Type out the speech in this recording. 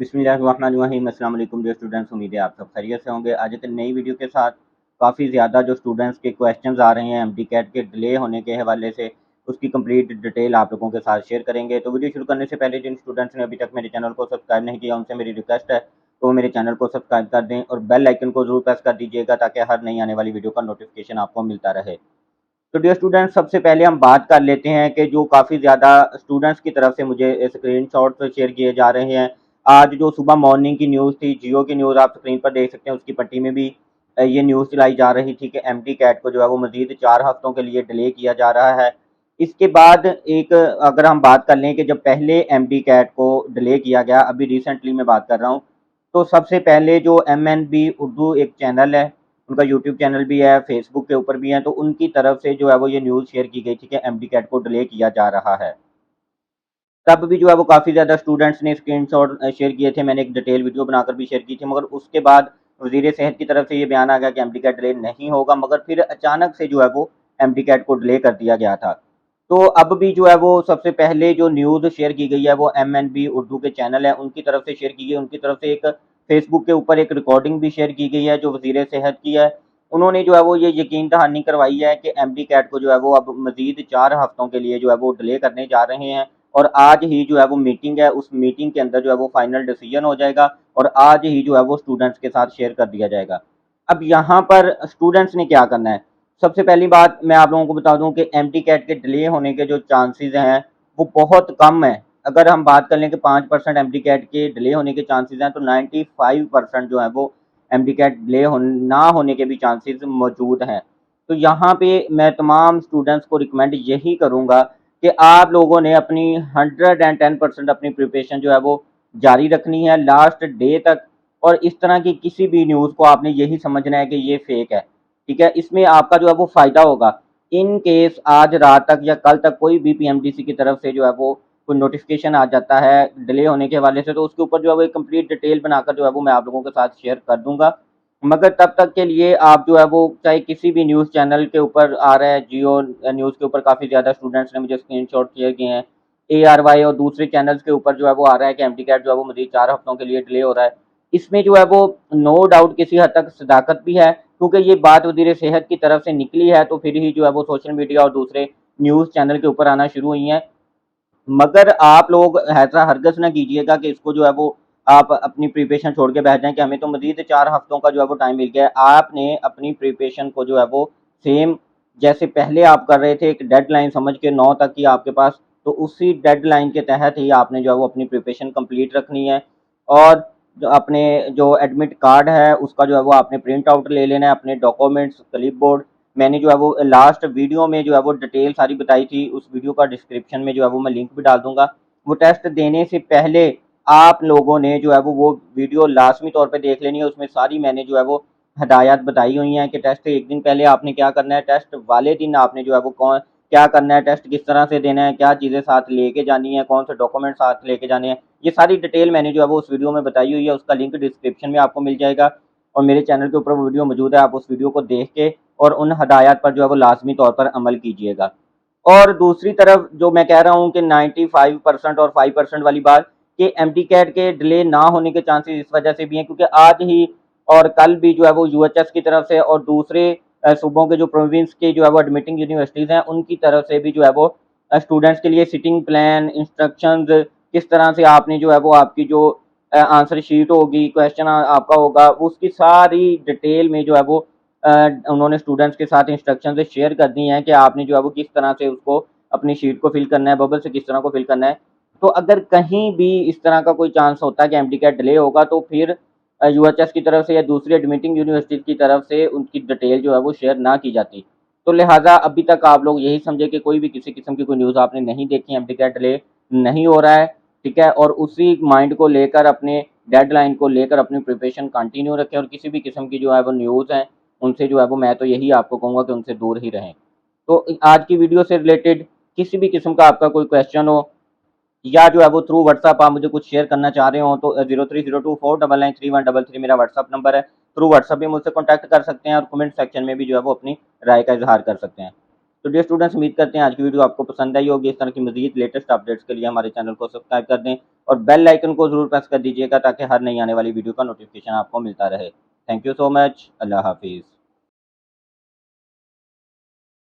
बिस्मिल्लाहिर्रहमानिर्रहीम। अस्सलाम वालेकुम डियर स्टूडेंट्स, उम्मीद है आप सब खैरियत से होंगे। आज एक नई वीडियो के साथ काफ़ी ज़्यादा जो स्टूडेंट्स के क्वेश्चंस आ रहे हैं एमडी कैट के डिले होने के हवाले से, उसकी कंप्लीट डिटेल आप लोगों के साथ शेयर करेंगे। तो वीडियो शुरू करने से पहले जिन स्टूडेंट्स ने अभी तक मेरे चैनल को सब्सक्राइब नहीं किया उनसे मेरी रिक्वेस्ट है तो मेरे चैनल को सब्सक्राइब कर दें और बेल आइकन को ज़रूर प्रेस कर दीजिएगा ताकि हर नई आने वाली वीडियो का नोटिफिकेशन आपको मिलता रहे। तो डियर स्टूडेंट्स, सबसे पहले हम बात कर लेते हैं कि जो काफ़ी ज़्यादा स्टूडेंट्स की तरफ से मुझे स्क्रीनशॉट शेयर किए जा रहे हैं। आज जो सुबह मॉर्निंग की न्यूज़ थी, जियो की न्यूज़ आप स्क्रीन पर देख सकते हैं, उसकी पट्टी में भी ये न्यूज़ चलाई जा रही थी कि एमडी कैट को जो है वो मज़ीद 4 हफ्तों के लिए डिले किया जा रहा है। इसके बाद एक अगर हम बात कर लें कि जब पहले एमडी कैट को डिले किया गया, अभी रिसेंटली मैं बात कर रहा हूँ, तो सबसे पहले जो एमएनबी उर्दू एक चैनल है, उनका यूट्यूब चैनल भी है, फेसबुक के ऊपर भी है, तो उनकी तरफ से जो है वो ये न्यूज़ शेयर की गई थी कि एमडी कैट को डिले किया जा रहा है। तब भी जो है वो काफ़ी ज़्यादा स्टूडेंट्स ने स्क्रीनशॉट शेयर किए थे, मैंने एक डिटेल वीडियो बनाकर भी शेयर की थी, मगर उसके बाद वज़ीर सेहत की तरफ से ये बयान आ गया कि एमडी कैट डिले नहीं होगा, मगर फिर अचानक से जो है वो एमडी कैट को डिले कर दिया गया था। तो अब भी जो है वो सबसे पहले जो न्यूज़ शेयर की गई है वो एमएनबी उर्दू के चैनल है उनकी तरफ से शेयर की गई है। उनकी तरफ से एक फेसबुक के ऊपर एक रिकॉर्डिंग भी शेयर की गई है जो वज़ीर सेहत की है। उन्होंने जो है वो ये यकीन दहानी करवाई है कि एमडी कैट को जो है वो अब मज़ीद 4 हफ्तों के लिए जो है वो डिले करने जा रहे हैं और आज ही जो है वो मीटिंग है, उस मीटिंग के अंदर जो है वो फाइनल डिसीजन हो जाएगा और आज ही जो है वो स्टूडेंट्स के साथ शेयर कर दिया जाएगा। अब यहाँ पर स्टूडेंट्स ने क्या करना है? सबसे पहली बात मैं आप लोगों को बता दूं कि एमटी कैट के डिले होने के जो चांसेस हैं वो बहुत कम है। अगर हम बात कर लें कि 5% एमटी कैट के डिले होने के चांसेस हैं तो 95% जो है वो एमटी कैट डिले ना होने के भी चांसेस मौजूद हैं। तो यहाँ पे मैं तमाम स्टूडेंट्स को रिकमेंड यही करूँगा कि आप लोगों ने अपनी 110% अपनी प्रिपरेशन जो है वो जारी रखनी है लास्ट डे तक, और इस तरह की किसी भी न्यूज़ को आपने यही समझना है कि ये फेक है। ठीक है, इसमें आपका जो है वो फ़ायदा होगा। इन केस आज रात तक या कल तक कोई भी पीएमडीसी की तरफ से जो है वो कोई नोटिफिकेशन आ जाता है डिले होने के हवाले से, तो उसके ऊपर जो है वो एक कंप्लीट डिटेल बनाकर जो है वो मैं आप लोगों के साथ शेयर कर दूंगा। मगर तब तक के लिए आप जो है वो चाहे किसी भी न्यूज़ चैनल के ऊपर आ रहा है, जियो न्यूज़ के ऊपर काफ़ी ज़्यादा स्टूडेंट्स ने मुझे स्क्रीनशॉट शेयर किए हैं, ARY और दूसरे चैनल्स के ऊपर जो है वो आ रहा है कि एमटी कैट जो है वो मज़ीद 4 हफ्तों के लिए डिले हो रहा है। इसमें जो है वो नो डाउट किसी हद तक सदाकत भी है, क्योंकि ये बात वज़ीर सेहत की तरफ से निकली है तो फिर ही जो है वो सोशल मीडिया और दूसरे न्यूज़ चैनल के ऊपर आना शुरू हुई हैं। मगर आप लोग ऐसा हरगिज़ ना कीजिएगा कि इसको जो है वो आप अपनी प्रिपरेशन छोड़ के बैठ जाएँ कि हमें तो मज़ीद 4 हफ्तों का जो है वो टाइम मिल गया है। आपने अपनी प्रिपरेशन को जो है वो सेम जैसे पहले आप कर रहे थे, एक डेडलाइन समझ के 9 तक ही आपके पास, तो उसी डेडलाइन के तहत ही आपने जो है वो अपनी प्रिपरेशन कंप्लीट रखनी है। और जो अपने जो एडमिट कार्ड है उसका जो है वो आपने प्रिंट आउट ले लेना है, अपने डॉक्यूमेंट्स, क्लिप बोर्ड। मैंने जो है वो लास्ट वीडियो में जो है वो डिटेल सारी बताई थी, उस वीडियो का डिस्क्रिप्शन में जो है वो मैं लिंक भी डाल दूंगा। वो टेस्ट देने से पहले आप लोगों ने जो है वो वीडियो लाजमी तौर पे देख लेनी है। उसमें सारी मैंने जो है वो हदायत बताई हुई हैं कि टेस्ट से एक दिन पहले आपने क्या करना है, टेस्ट वाले दिन आपने जो है वो कौन क्या करना है, टेस्ट किस तरह से देना है, क्या चीज़ें साथ लेके जानी है, कौन से डॉक्यूमेंट साथ लेके जाने हैं, ये सारी डिटेल मैंने जो है वो उस वीडियो में बताई हुई है। उसका लिंक डिस्क्रिप्शन में आपको मिल जाएगा और मेरे चैनल के ऊपर वो वीडियो मौजूद है। आप उस वीडियो को देख के और उन हदायत पर जो है वो लाजमी तौर पर अमल कीजिएगा। और दूसरी तरफ जो मैं कह रहा हूँ कि 95% और 5% वाली बात कि एमटी कैट के डिले ना होने के चांसेस इस वजह से भी हैं क्योंकि आज ही और कल भी जो है वो यूएचएस की तरफ से और दूसरे सूबों के जो प्रोविंस के जो है वो एडमिटिंग यूनिवर्सिटीज़ हैं उनकी तरफ से भी जो है वो स्टूडेंट्स के लिए सिटिंग प्लान, इंस्ट्रक्शंस, किस तरह से आपने जो है वो आपकी जो आंसर शीट होगी, क्वेश्चन आपका होगा, उसकी सारी डिटेल में जो है वो उन्होंने स्टूडेंट्स के साथ इंस्ट्रक्शन से शेयर कर दी हैं कि आपने जो है वो किस तरह से उसको अपनी शीट को फिल करना है, बबल से किस तरह को फिल करना है। तो अगर कहीं भी इस तरह का कोई चांस होता है कि एमडी कैट डिले होगा तो फिर यूएचएस की तरफ से या दूसरी एडमिटिंग यूनिवर्सिटी की तरफ से उनकी डिटेल जो है वो शेयर ना की जाती। तो लिहाजा अभी तक आप लोग यही समझे कि कोई भी किसी किस्म की कोई न्यूज़ आपने नहीं देखी, एमडी कैट डिले नहीं हो रहा है, ठीक है, और उसी माइंड को लेकर अपने डेडलाइन को लेकर अपनी प्रिपरेशन कंटिन्यू रखें और किसी भी किस्म की जो है वो न्यूज़ हैं उनसे जो है वो मैं तो यही आपको कहूँगा कि उनसे दूर ही रहें। तो आज की वीडियो से रिलेटेड किसी भी किस्म का आपका कोई क्वेश्चन हो या जो है वो थ्रू व्हाट्सअप आप मुझे कुछ शेयर करना चाह रहे हो तो 03024993 मेरा व्हाट्सअप नंबर है। थ्रू व्हाट्सअप भी मुझसे कॉन्टैक्ट कर सकते हैं और कमेंट सेक्शन में भी जो है वो अपनी राय का इजहार कर सकते हैं। तो डियर स्टूडेंट्स, उम्मीद करते हैं आज की वीडियो आपको पसंद आई होगी। इस तरह की मज़ीद लेटेस्ट अपडेट्स के लिए हमारे चैनल को सब्सक्राइब कर दें और बेल आइकन को ज़रूर प्रेस कर दीजिएगा ताकि हर नई आने वाली वीडियो का नोटिफिकेशन आपको मिलता रहे। Thank you so much. अल्लाह हाफ़िज़।